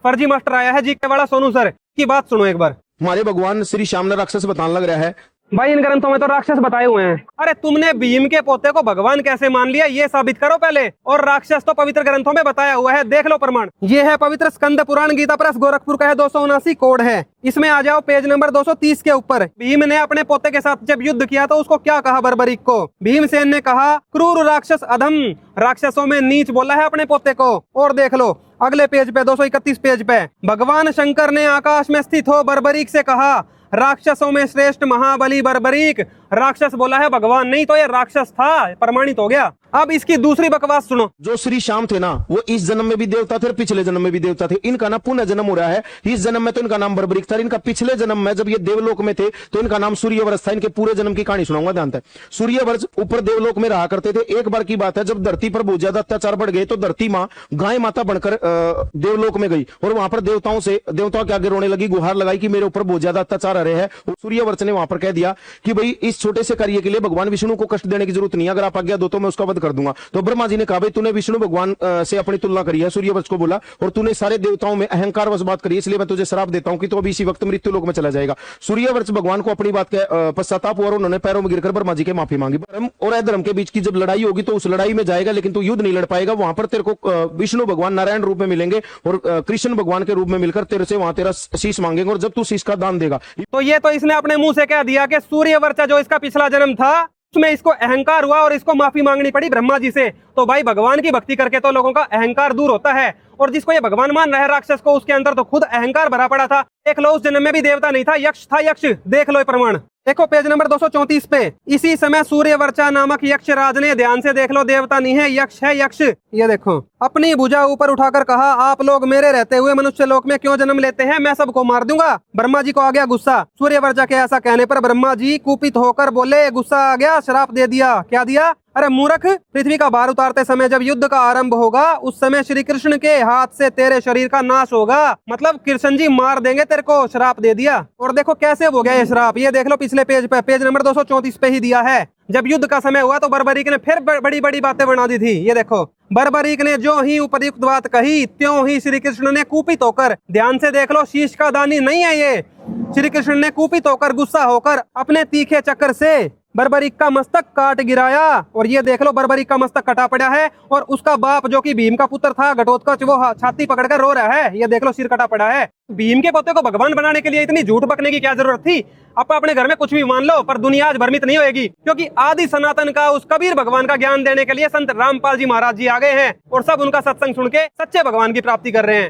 फर्जी मास्टर आया है जी के वाला सोनू सर की बात सुनो एक बार। हमारे भगवान श्री श्याम ने राक्षस बताने लग रहा है। भाई इन ग्रंथों में तो राक्षस बताए हुए हैं। अरे तुमने भीम के पोते को भगवान कैसे मान लिया ये साबित करो पहले। और राक्षस तो पवित्र ग्रंथों में बताया हुआ है, देख लो प्रमाण। ये है पवित्र स्कंद पुराण गीता प्रेस गोरखपुर का है 279 कोड है। इसमें आ जाओ पेज नंबर 230 के ऊपर। भीम ने अपने पोते के साथ जब युद्ध किया तो उसको क्या कहा बर्बरीक को? भीमसेन ने कहा क्रूर राक्षस अधम, राक्षसों में नीच बोला है अपने पोते को। और देख लो अगले पेज पे 231 पेज पे भगवान शंकर ने आकाश में स्थित हो बर्बरीक से कहा राक्षसों में श्रेष्ठ महाबली बर्बरीक। राक्षस बोला है भगवान, नहीं तो ये राक्षस था, प्रमाणित हो गया। अब इसकी दूसरी बकवास सुनो। जो श्री श्याम थे ना वो इस जन्म में भी देवता थे और पिछले जन्म में भी देवता थे। इनका ना पुनः जन्म हो रहा है। इस जन्म में तो इनका नाम बर्बरीक था, इनका पिछले जन्म में जब ये देवलोक में थे तो इनका नाम सूर्यवंश था। इनके पूरे जन्म की कहानी सुनाऊंगा, ध्यान से। सूर्यवंश ऊपर देवलोक में रहा करते थे। एक बार की बात है जब धरती पर बहुत ज्यादा अत्याचार बढ़ गए तो धरती माँ गाय माता बनकर देवलोक में गई और वहां पर देवताओं के आगे रोने लगी, गुहार लगाई कि मेरे ऊपर बहुत ज्यादा अत्याचार आ रहे हैं। सूर्यवंश ने वहां पर कह दिया कि भाई इस छोटे से कार्य के लिए भगवान विष्णु को कष्ट देने की जरूरत नहीं है, अगर आप आज्ञा दो तो मैं उसका वध कर दूंगा। तो ब्रह्मा जी ने कहा भाई तूने विष्णु भगवान से अपनी तुलना करी है, सूर्यवंश को बोला, और तूने सारे देवताओं में अहंकार वश बात करी, इसलिए मैं तुझे श्राप देता हूं कि तो अभी इसी वक्त मृत्यु लोक में चला जाएगा। सूर्यवंश भगवान को अपनी बात के पश्चाताप हुआ और उन्होंने पैरों में गिरकर ब्रह्मा जी के माफी मांगी। धर्म और अधर्म के बीच की जब लड़ाई होगी तो उस लड़ाई में जाएगा लेकिन तू युद्ध नहीं लड़ पाएगा। वहां पर तेरे को विष्णु भगवान नारायण रूप में मिलेंगे और कृष्ण भगवान के रूप में मिलकर तेरे से वहां तेरा शीश मांगेंगे और जब तू शीश का दान देगा। तो ये तो इसने अपने मुंह से कह दिया कि सूर्यवंश जो इसका पिछला जन्म था उसमें इसको अहंकार हुआ और इसको माफी मांगनी पड़ी ब्रह्मा जी से। तो भाई भगवान की भक्ति करके तो लोगों का अहंकार दूर होता है, और जिसको ये भगवान मान रहा है राक्षस को, उसके अंदर तो खुद अहंकार भरा पड़ा था। देख लो उस जन्म में भी देवता नहीं था, यक्ष था यक्ष। देख लो ये प्रमाण, देखो पेज नंबर 234 पे। इसी समय सूर्यवर्चा नामक यक्ष राज ने, ध्यान से देख लो, देवता नहीं है यक्ष है यक्ष। ये देखो अपनी भुजा ऊपर उठाकर कहा आप लोग मेरे रहते हुए मनुष्य लोक में क्यों जन्म लेते हैं, मैं सबको मार दूंगा। ब्रह्मा जी को आ गया गुस्सा। सूर्यवर्चा के ऐसा कहने पर ब्रह्मा जी कुपित होकर बोले गुस्सा आ गया, श्राप दे दिया। क्या दिया? अरे मूर्ख, पृथ्वी का भार उतारते समय जब युद्ध का आरंभ होगा उस समय श्री कृष्ण के हाथ से तेरे शरीर का नाश होगा, मतलब कृष्ण जी मार देंगे तेरे को, श्राप दे दिया। और देखो कैसे हो गया ये श्राप, ये देख लो पिछले पेज पे, पेज नंबर 234 पे ही दिया है। जब युद्ध का समय हुआ तो बर्बरीक ने फिर बड़ी बड़ी बातें बना दी थी। ये देखो बर्बरीक ने जो ही उपयुक्त बात कही त्यों ही श्री कृष्ण ने कुपित होकर, ध्यान से देख लो, शीश का दानी नहीं है ये, श्री कृष्ण ने कुपित होकर गुस्सा होकर अपने तीखे चक्र से बर्बरीक का मस्तक काट गिराया। और ये देख लो बर्बरीक का मस्तक कटा पड़ा है और उसका बाप जो कि भीम का पुत्र था घटोत्कच, वो छाती पकड़कर रो रहा है। ये देख लो सिर कटा पड़ा है। भीम के पोते को भगवान बनाने के लिए इतनी झूठ बकने की क्या जरूरत थी? आप अपने घर में कुछ भी मान लो पर दुनिया आज भ्रमित नहीं होगी, क्योंकि आदि सनातन का उस कबीर भगवान का ज्ञान देने के लिए संत रामपाल जी महाराज जी आ गए हैं और सब उनका सत्संग सुन के सच्चे भगवान की प्राप्ति कर रहे हैं।